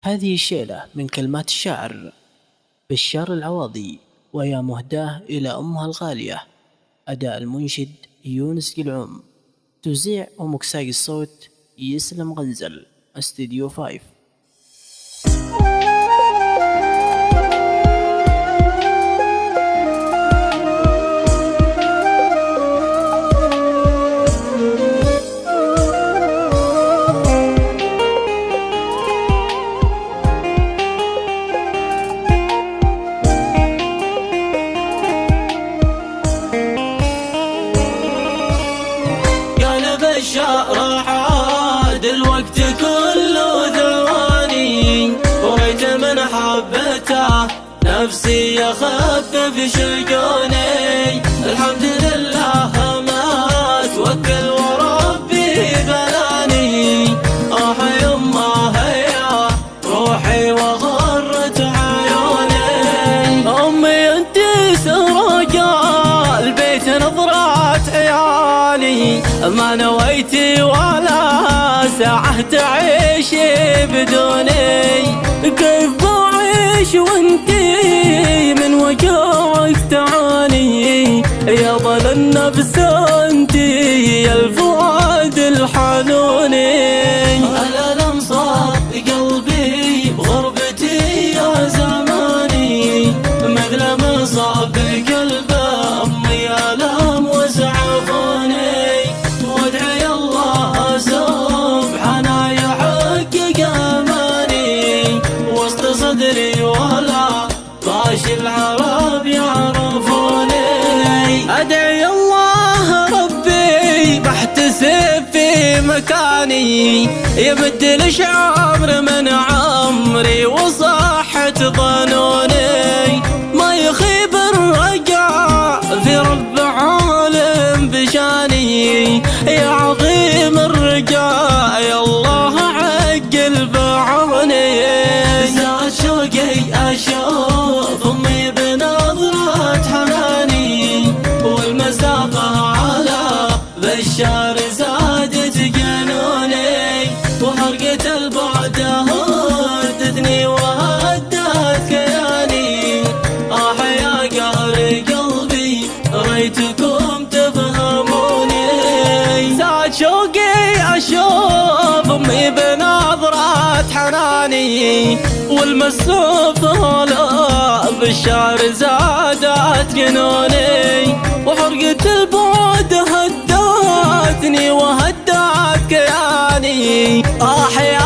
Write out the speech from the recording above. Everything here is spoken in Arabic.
هذه الشيلة من كلمات الشاعر بشار العواضي، وهي مهداة إلى أمها الغالية. أداء المنشد يونس قلعوم، توزيع ومكساج الصوت يسلم غنزل، استديو 5. راح عاد الوقت كله ثواني، وريت من حبته نفسي يخفف شجوني. الحمد لله ما توكل وربي بلاني. يما هيا روحي وغرت عيوني. امي انت سرقة البيت نظرات عيالي، ما نويتي ولا ساعة تعيشي بدوني. كيف بعيش وانتي من وجعك تعاني؟ يا ظل النفس انتي يا الفؤاد الحنوني. الألم صاب قلبي بغربتي يا زماني، مثل ما صاب قلب أمي ألم وزعفوني. وادعي الله سبحانه يحقق أماني وسط صدري، ولا باش العرب يعرفوني. أدعي الله ربي بحتسب في مكاني، يمد الشعر من عمري وصحة ظنوني. ما يخيب الرجاء في رب عالم بشاني، يا عظيم الرجاء يا الله عقل بعوني. زاد شوقي أشوف أمي بنظرة حناني، والمسافة على بشار زادت جنوني. وحرقة البعد هدتني وهدت كياني. يا قهر قلبي ريتكم تفهموني. زاد شوقي أشوف أمي بنظرة حناني، والمسافة لا بالشعر زادت جنوني. وحرقة البعد هدتني وهدت كياني. يا